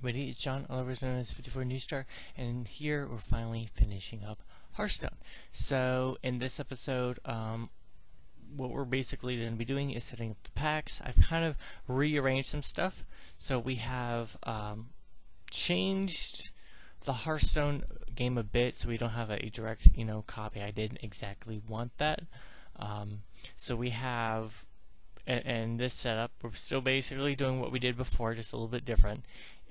everybody, it's John, otherwise known as 54 New Star, and here we're finally finishing up HearthStone. So in this episode, what we're basically going to be doing is setting up the packs. I've kind of rearranged some stuff. So we have changed the Hearthstone game a bit, so we don't have a direct, copy. I didn't exactly want that. So we have, and this setup, we're still basically doing what we did before, just a little bit different.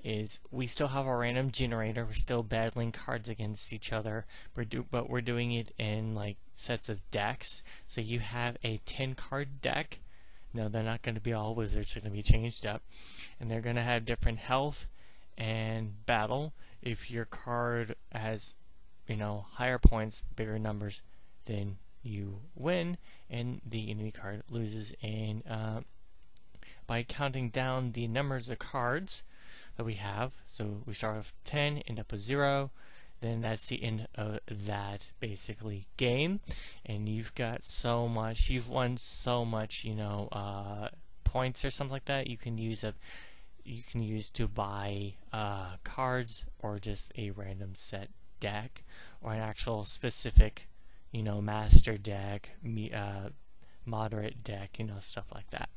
Is we still have our random generator. We're still battling cards against each other. But we're doing it in like sets of decks. So you have a 10-card deck. No, they're not going to be all wizards. They're going to be changed up, and they're going to have different health and battle. If your card has, higher points, bigger numbers, then you win, and the enemy card loses. And by counting down the numbers of cards that we have, so we start with 10, end up with 0, then that's the end of that basically game. And you've got so much, you've won so much, points or something like that. You can use to buy cards, or just a random set deck, or an actual specific, master deck, moderate deck, stuff like that.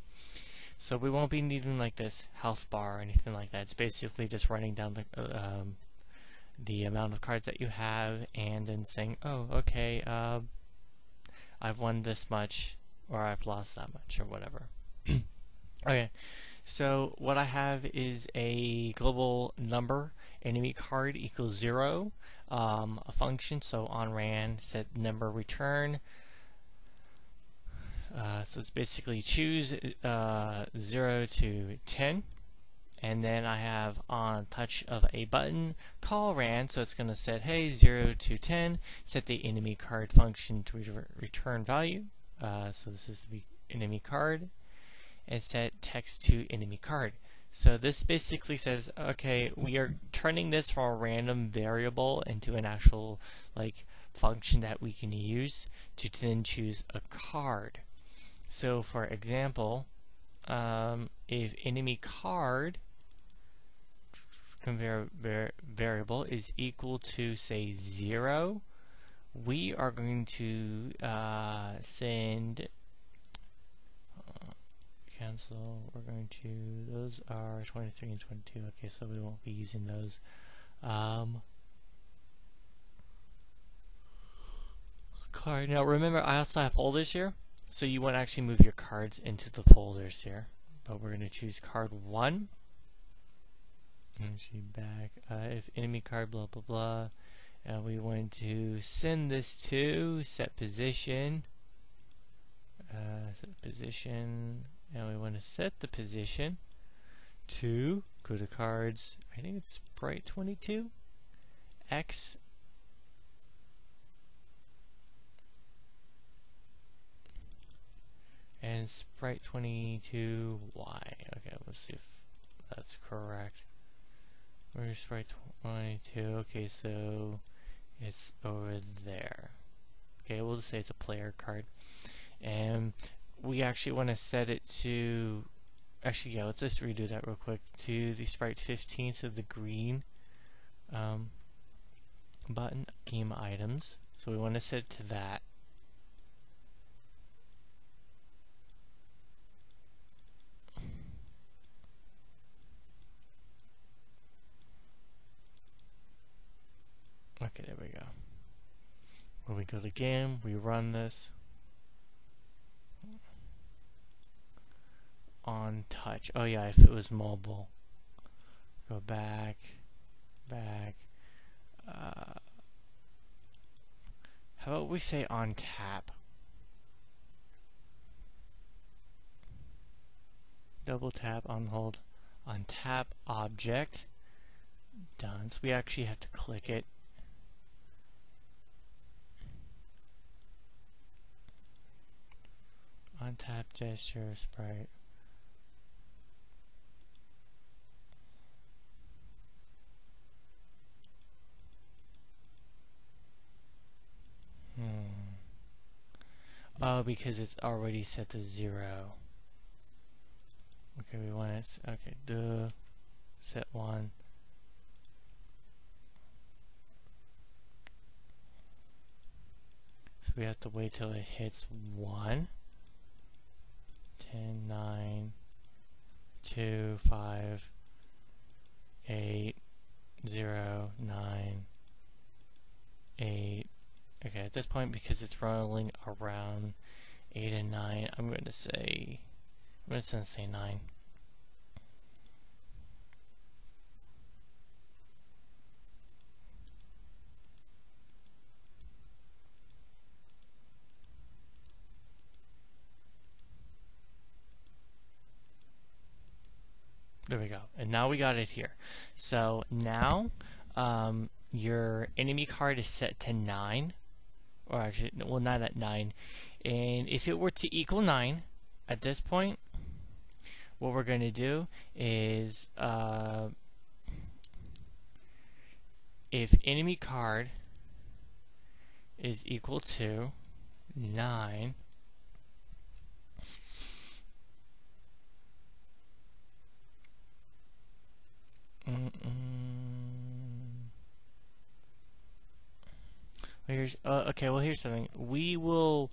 So we won't be needing like this health bar or anything like that. It's basically just writing down the amount of cards that you have, and then saying, oh, okay, I've won this much, or I've lost that much, or whatever. Okay, so what I have is a global number, enemy card equals 0, a function, so on ran, set number return. So it's basically choose 0 to 10, and then I have on touch of a button call ran, so it's going to set, hey, 0 to 10, set the enemy card function to return value. So this is the enemy card, and set text to enemy card. So this basically says, okay, we are turning this from a random variable into an actual function that we can use to then choose a card. So for example, if enemy card variable is equal to, say, 0, we are going to send cancel. We're going to, those are 23 and 22. Okay, so we won't be using those. Card. Now remember, I also have folders here, so you want to actually move your cards into the folders here. But we're going to choose card 1. Actually back. If enemy card blah blah blah, and we want to send this to set position. Set position. And we want to set the position to, go to cards, I think it's Sprite 22, X, and Sprite 22, Y. Okay, let's see if that's correct. Where's Sprite 22? Okay, so it's over there. Okay, we'll just say it's a player card. And we actually want to set it to, actually, yeah, let's just redo that real quick, to the Sprite 15, so the green button, game items. So we want to set it to that. Okay, there we go. When we go to game, we run this. On touch. Oh yeah, if it was mobile. Go back. How about we say on tap? Double tap, on hold, on tap object. Done. So we actually have to click it. On tap gesture sprite. Oh, because it's already set to 0. Okay, we want it. Okay, set 1, So we have to wait till it hits 1. 10, 9, 2, 5, 8, 0, 9, 8. Okay, at this point, because it's rolling around 8 and 9, I'm going to say 9. There we go. And now we got it here. So now your enemy card is set to 9. Or actually, well, not at 9. And if it were to equal 9 at this point, what we're going to do is if enemy card is equal to 9, okay, well, here's something. We will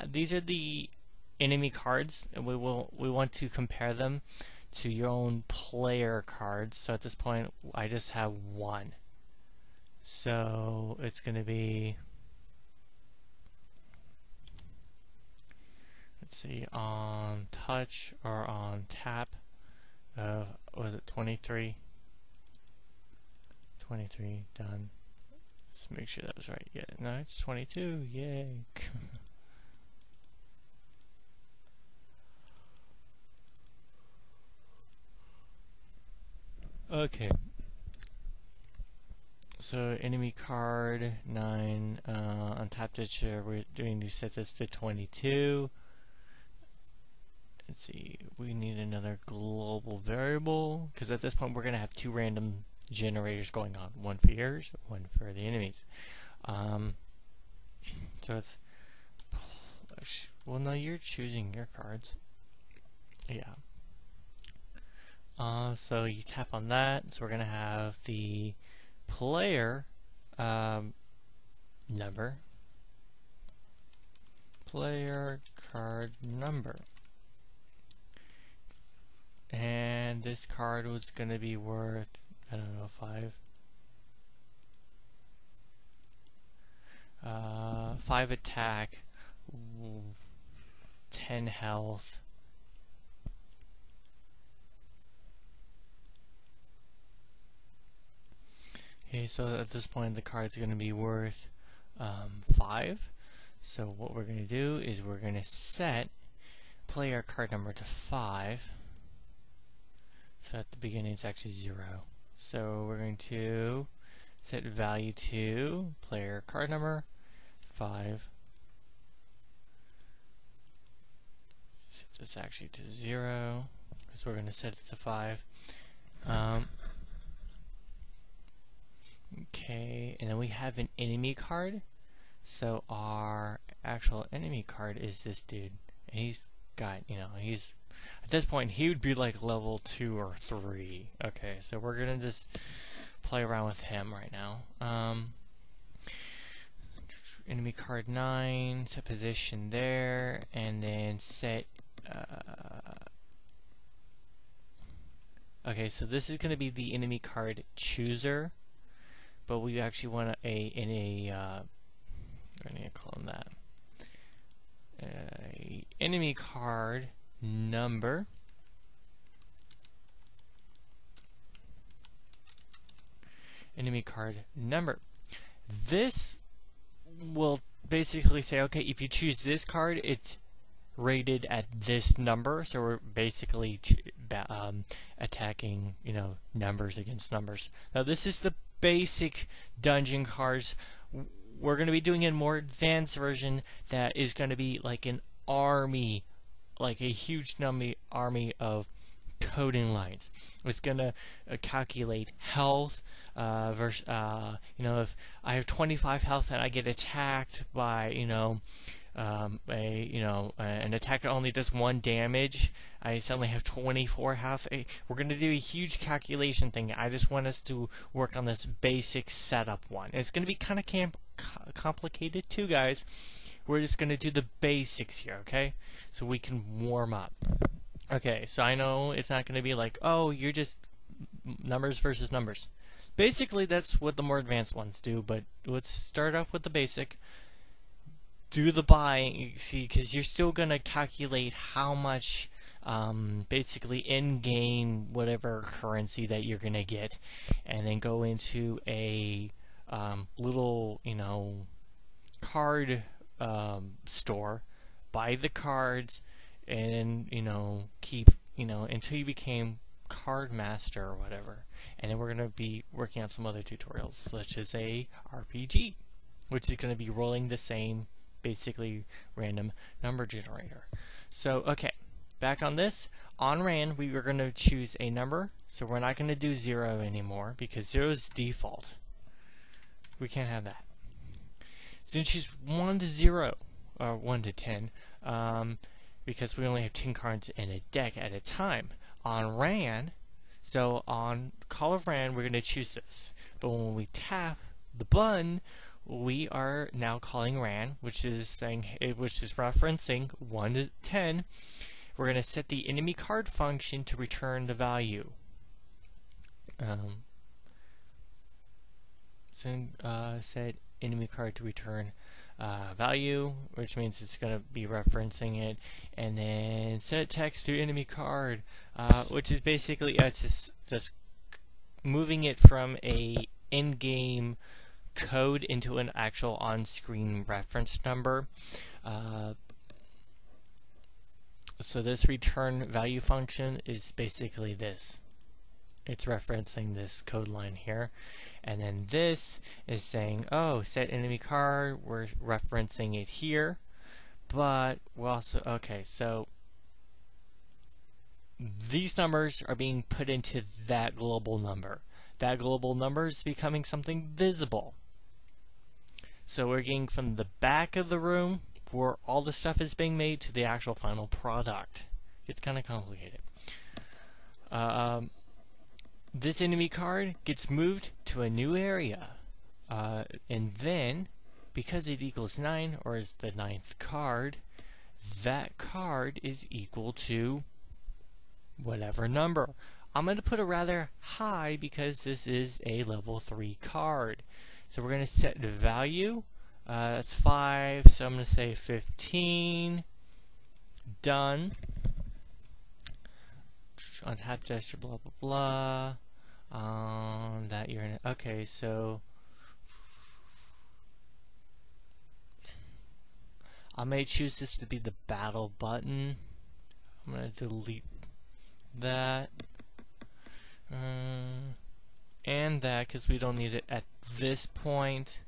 these are the enemy cards, and we want to compare them to your own player cards. So at this point, I just have 1. So it's going to be, let's see, on touch or on tap. Was it 23? 23 done. Let's make sure that was right. Yeah, no, it's 22. Yay. Okay. So enemy card 9 on tap touch. We're doing these sets to 22. Let's see. We need another global variable because at this point we're gonna have 2 random generators going on, one for yours, one for the enemies. So it's, well, no, you're choosing your cards. Yeah. So you tap on that. So we're gonna have the player number, player card number, and this card was gonna be worth, I don't know, 5. 5 attack, 10 health. Okay, so at this point the card's going to be worth 5. So what we're going to do is we're going to set player card number to 5. So at the beginning it's actually 0. So we're going to set value to player card number 5. Set this actually to 0 because we're going to set it to 5. Okay, and then we have an enemy card. So our actual enemy card is this dude. And he's got, he's, at this point he would be like level 2 or 3. Okay, so we're gonna just play around with him right now. Enemy card 9, set position there, and then set okay, so this is gonna be the enemy card chooser. But we actually want we're going to call him that. Enemy card number. Enemy card number. This will basically say, okay, if you choose this card, it's rated at this number. So we're basically attacking, numbers against numbers. Now this is the basic dungeon cards. We're going to be doing a more advanced version that is going to be like an army, like a huge army of coding lines. It's going to calculate health versus, if I have 25 health and I get attacked by, an attacker only does 1 damage, I suddenly have 24 health. We're going to do a huge calculation thing. I just want us to work on this basic setup one. It's going to be kind of complicated too, guys. We're just going to do the basics here, okay? So we can warm up. Okay, so I know it's not going to be like, oh, you're just numbers versus numbers. Basically, that's what the more advanced ones do, but let's start off with the basic. Do the buying, see, because you're still going to calculate how much basically in-game whatever currency that you're going to get, and then go into a little, card store, buy the cards, and keep until you became card master or whatever. And then we're going to be working on some other tutorials, such as a RPG, which is going to be rolling the same basically random number generator. So okay, back on this, on RAN we are going to choose a number, so we're not going to do 0 anymore because 0 is default. We can't have that. So you choose 1 to 0 or 1 to 10 because we only have 10 cards in a deck at a time. On RAN, so on Call of RAN we're going to choose this, but when we tap the button we are now calling RAN, which is referencing 1 to 10. We're going to set the enemy card function to return the value. Set enemy card to return value, which means it's going to be referencing it, and then set text to enemy card, which is basically just moving it from a in-game code into an actual on-screen reference number. So this return value function is basically this. It's referencing this code line here. And then this is saying, oh, set enemy card, we're referencing it here. But we're also, okay, so these numbers are being put into that global number. That global number is becoming something visible. So we're getting from the back of the room where all the stuff is being made to the actual final product. It's kind of complicated. This enemy card gets moved to a new area. And then, because it equals 9, or is the 9th card, that card is equal to whatever number. I'm going to put a rather high because this is a level 3 card. So we're going to set the value. That's 5, so I'm going to say 15. Done. On tap gesture, blah blah blah. That you're in. Okay, so I may choose this to be the battle button. I'm going to delete that. And that, because we don't need it at this point.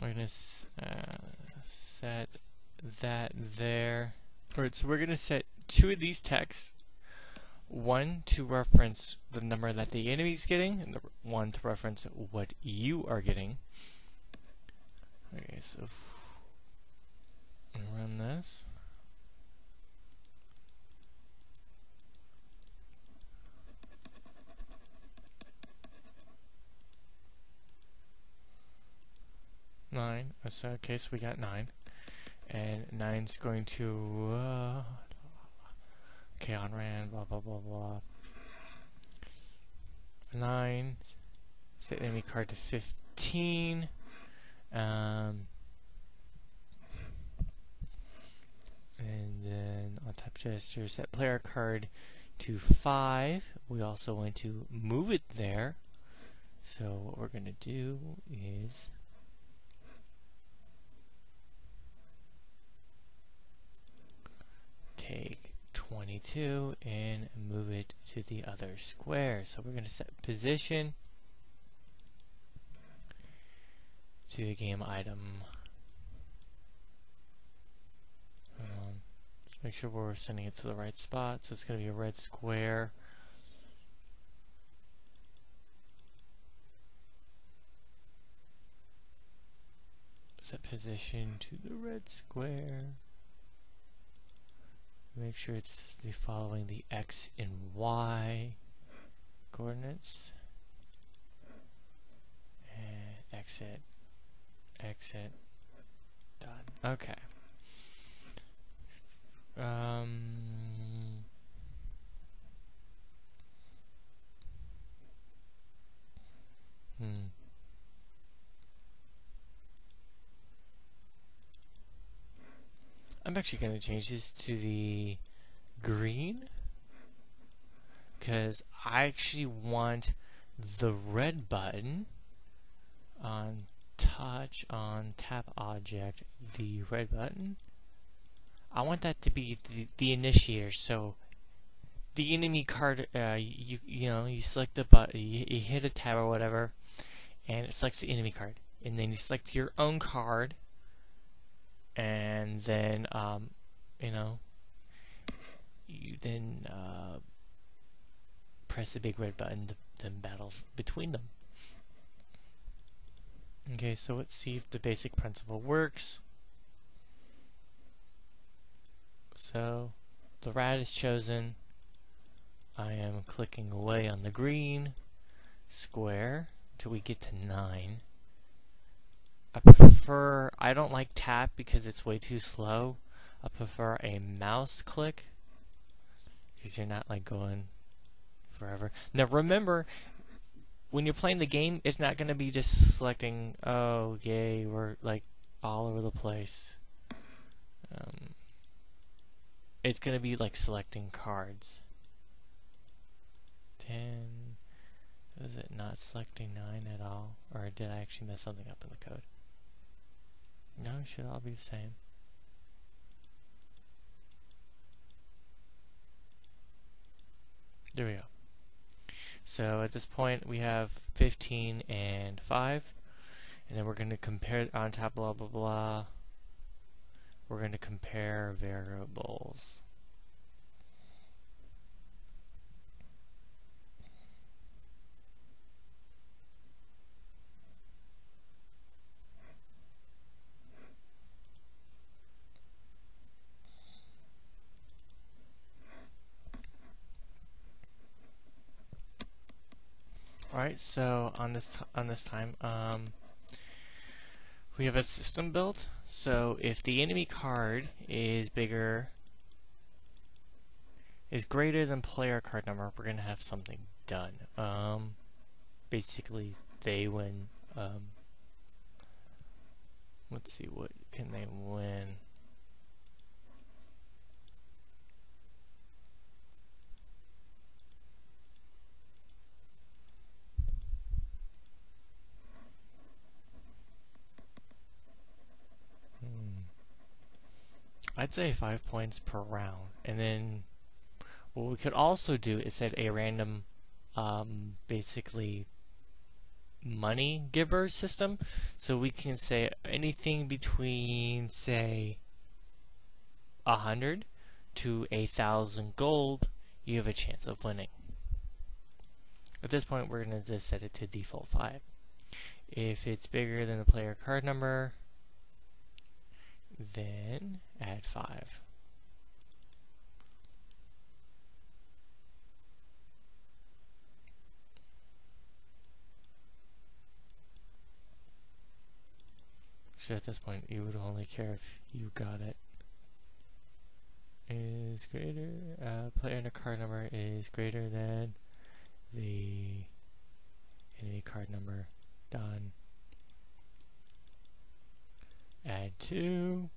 We're going to set that there. Alright, so we're going to set 2 of these texts. One to reference the number that the enemy's getting, and one to reference what you are getting. Okay, so run this. Nine. So okay, so we got 9, and 9's going to okay, on RAN, blah blah blah blah. 9. Set enemy card to 15. And then on top gesture, set player card to 5. We also want to move it there. So what we're going to do is take 22 and move it to the other square. So we're going to set position to the game item. Just make sure we're sending it to the right spot. So it's going to be a red square. Set position to the red square. Make sure it's following the X and Y coordinates. And exit, exit, Done. Okay. I'm actually going to change this to the green because I actually want the red button on touch on tap object, the red button. I want that to be the initiator. So the enemy card, you know, you select the button, you hit a tab or whatever, and it selects the enemy card, and then you select your own card, and then you know, you then press the big red button to battles between them. Okay, so let's see if the basic principle works. So the rat is chosen. I am clicking away on the green square until we get to 9. I don't like tap because it's way too slow. I prefer a mouse click because you're not like going forever. Now remember, when you're playing the game, it's not going to be just selecting, oh yay, we're like all over the place. It's going to be like selecting cards. 10. Is it not selecting 9 at all? Or did I actually mess something up in the code? No, it should all be the same. There we go. So at this point we have 15 and 5. And then we're going to compare on top blah blah blah. We're going to compare variables. Alright, so on this time, we have a system built. So if the enemy card is greater than player card number, we're gonna have something done. Basically, they win. Let's see, what can they win? I'd say 5 points per round. And then what we could also do is set a random, basically, money giver system. So we can say anything between, say, 100 to 1,000 gold, you have a chance of winning. At this point, we're going to just set it to default 5. If it's bigger than the player card number, then add 5. So at this point, you would only care if you got it. Is greater, player and a card number is greater than the enemy card number. Done. Add 2.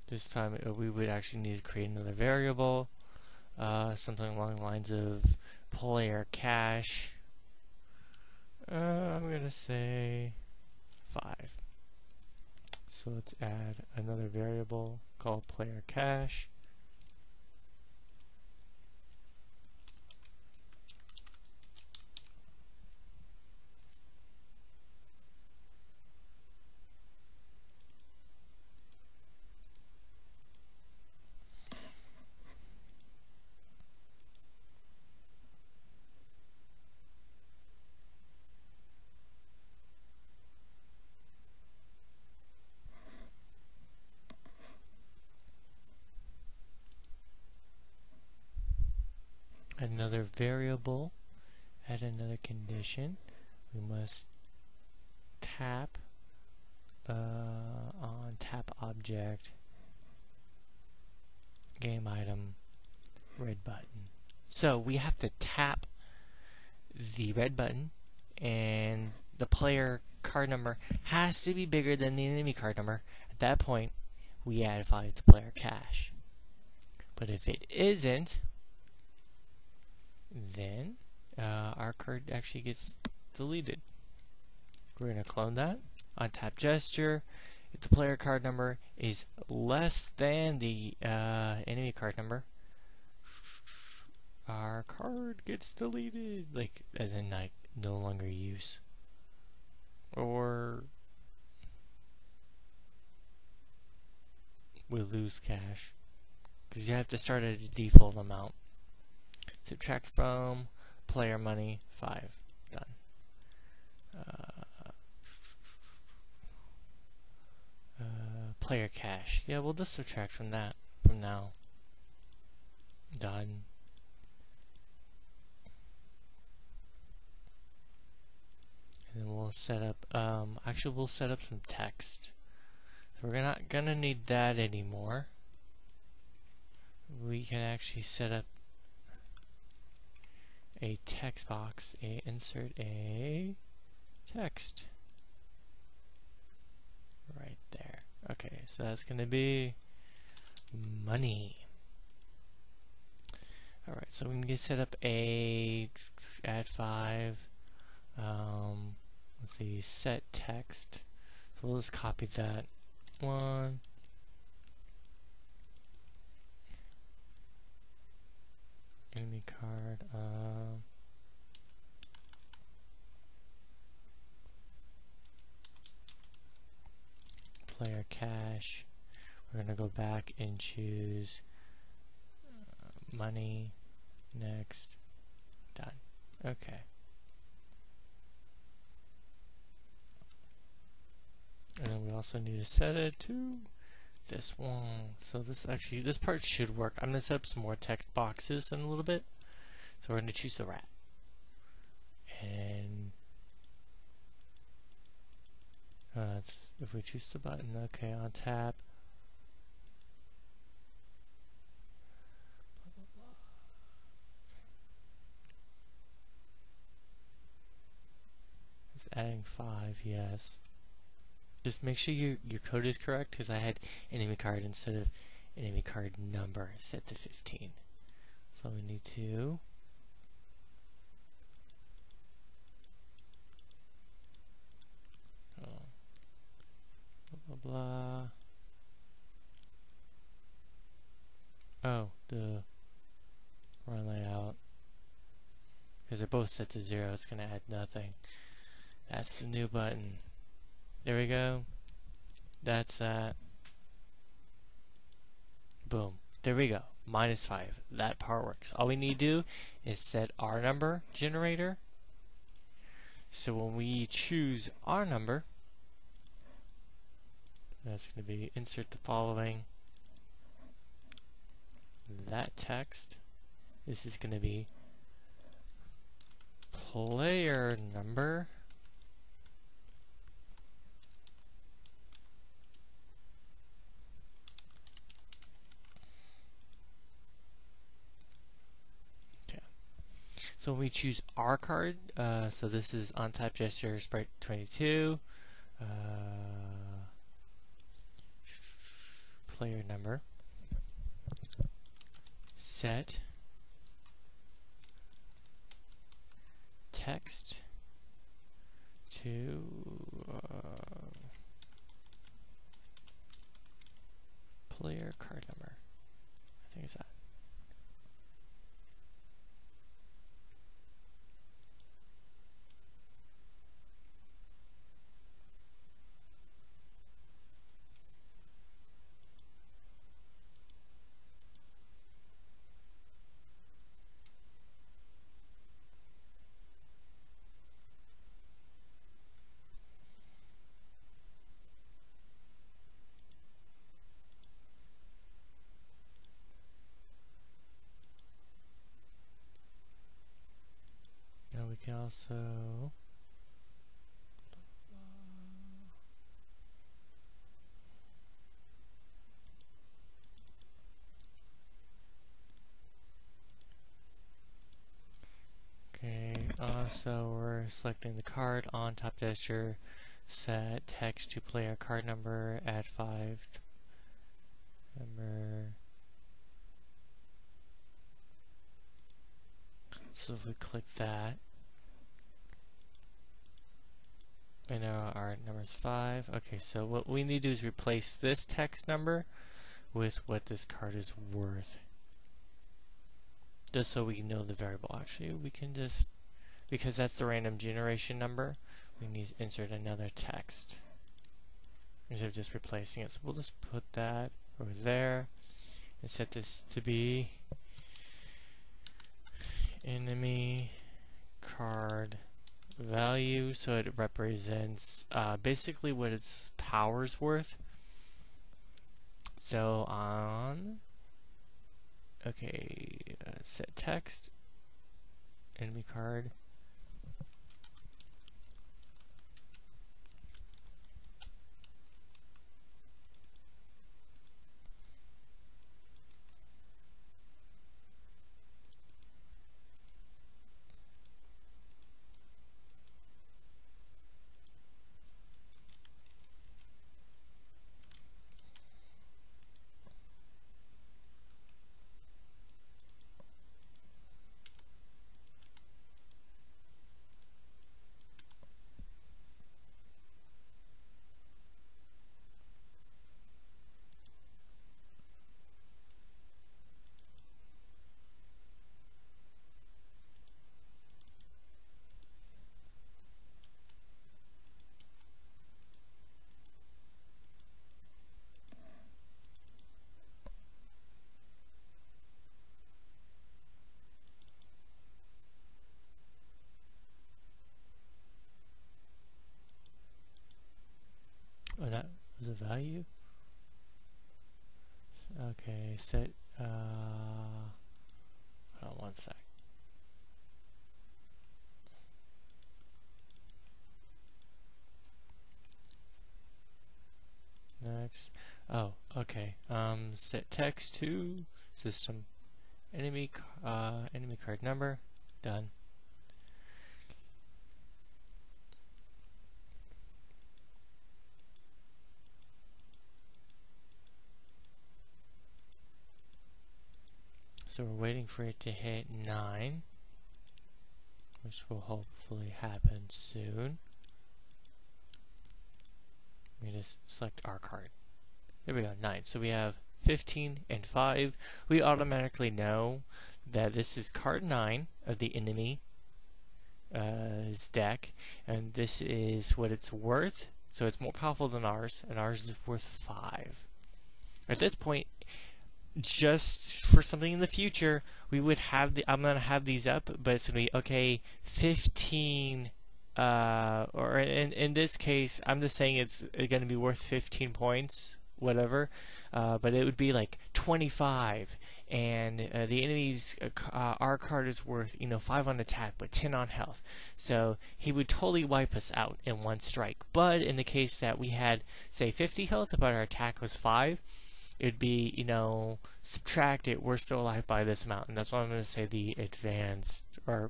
This time we would actually need to create another variable, something along the lines of player cash. I'm gonna say 5. So let's add another variable called player cash. Another variable, add another condition. We must tap on tap object, game item, red button. So we have to tap the red button, and the player card number has to be bigger than the enemy card number. At that point, we add 5 to player cash. But if it isn't, then our card actually gets deleted. We're going to clone that. On tap gesture, if the player card number is less than the enemy card number, our card gets deleted. Like, as in, like, no longer use. Or we lose cash. Because you have to start at a default amount. Subtract from player money 5. Done. Player cash. Yeah, we'll just subtract from that from now. Done. And then we'll set up, actually we'll set up some text. So we're not gonna need that anymore. We can actually set up a text box, insert a text. Right there. Okay, so that's gonna be money. Alright, so we can set up a add 5. Let's see, set text. So we'll just copy that one. Enemy card. Player cash. We're gonna go back and choose money. Next. Done. Okay. And then we also need to set it to this one. So this part should work. I'm gonna set up some more text boxes in a little bit. So we're gonna choose the rat. And if we choose the button, okay, on tap. It's adding 5, yes. Just make sure your code is correct, because I had enemy card instead of enemy card number set to 15. So we need to blah blah blah. Oh, the run layout, because they're both set to 0. It's gonna add nothing. That's the new button. There we go. That's that. Boom. There we go. -5. That part works. All we need to do is set our number generator. So when we choose our number, that's going to be insert the following. That text. This is going to be player number. So when we choose our card, so this is on tap gesture sprite 22, player number, set text to player card number. I think it's that. Now we can also So we're selecting the card on top gesture, set text to player card number, add 5 number. So if we click that, and now our number is 5. Okay, so what we need to do is replace this text number with what this card is worth. Just so we know the variable. Actually, we can just, because that's the random generation number, we need to insert another text instead of just replacing it. So we'll just put that over there and set this to be enemy card value, so it represents basically what its power's worth. So on set text enemy card oh, that was a value. Okay, set hold on one sec. Next. Oh, okay. Set text to system enemy card number. Done. So we're waiting for it to hit 9, which will hopefully happen soon. We just select our card. There we go, 9. So we have 15 and 5. We automatically know that this is card 9 of the enemy deck, and this is what it's worth. So it's more powerful than ours, and ours is worth 5. At this point, just for something in the future, we would have I'm gonna have these up, but it's gonna be okay. 15, or in this case, I'm just saying it's gonna be worth 15 points, whatever. But it would be like 25, and the enemy's our card is worth 5 on attack, but 10 on health. So he would totally wipe us out in one strike. But in the case that we had, say, 50 health, but our attack was 5. It'd be, subtract it, we're still alive by this amount. And that's why I'm going to say the advanced, or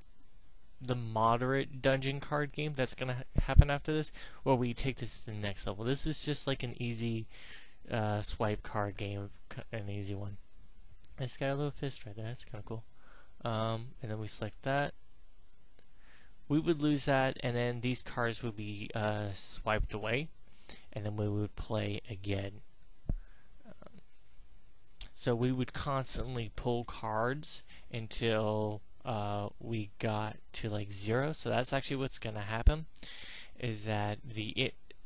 the moderate dungeon card game that's going to happen after this, where we take this to the next level. This is just like an easy swipe card game, an easy one. It's got a little fist right there, that's kind of cool. And then we select that. We would lose that, and then these cards would be swiped away, and then we would play again. So we would constantly pull cards until we got to like 0. So that's actually what's going to happen, is that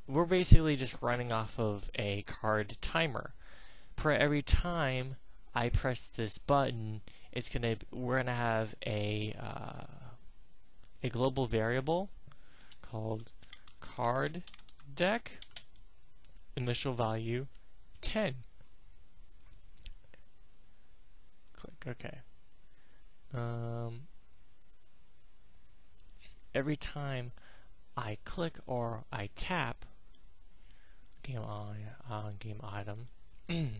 we're basically just running off of a card timer. For every time I press this button, we're gonna have a global variable called card deck initial value 10. Click OK. Every time I click or I tap game item,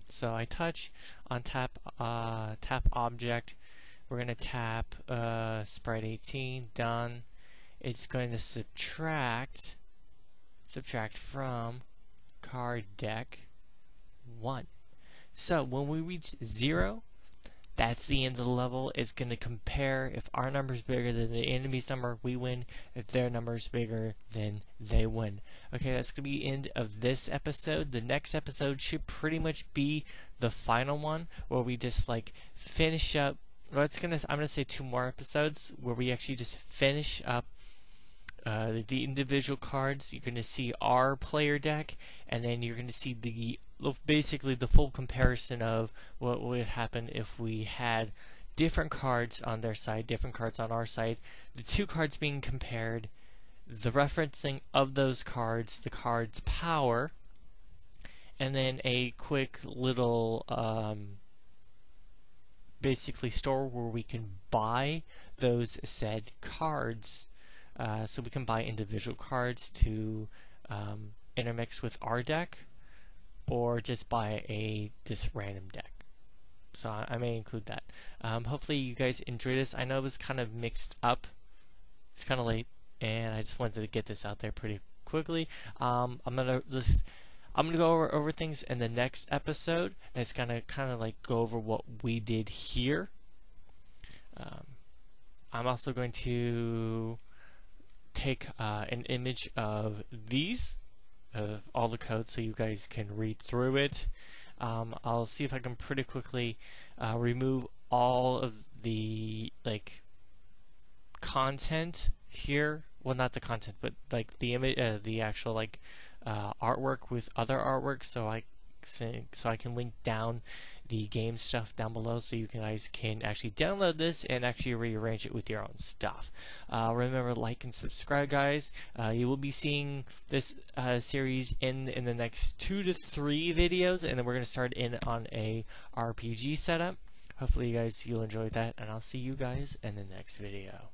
so I touch on tap object. We're gonna tap sprite 18, done. it's going to subtract from card deck 1. So when we reach 0, that's the end of the level. It's going to compare if our number is bigger than the enemy's number, we win. If their number is bigger, then they win. Okay, that's going to be the end of this episode. The next episode should pretty much be the final one, where we just like finish up. Well, I'm going to say 2 more episodes where we actually just finish up the individual cards. You're going to see our player deck, and then you're going to see basically the full comparison of what would happen if we had different cards on their side, different cards on our side, the 2 cards being compared, the referencing of those cards, the card's power, and then a quick little basically store where we can buy those said cards. So we can buy individual cards to intermix with our deck, or just buy this random deck. So I may include that. Hopefully you guys enjoyed this. I know it was kind of mixed up. It's kind of late, and I just wanted to get this out there pretty quickly. I'm gonna go over things in the next episode, and it's gonna kind of like go over what we did here. I'm also going to take an image of all the code so you guys can read through it. I'll see if I can pretty quickly remove all of the content here. Well, not the content, but like the image, the actual artwork with other artwork, so I can link down the game stuff down below, so you guys can actually download this and actually rearrange it with your own stuff. Remember, like and subscribe, guys. You will be seeing this series in the next 2 to 3 videos, and then we're going to start in on a RPG setup. Hopefully, you'll enjoy that, and I'll see you guys in the next video.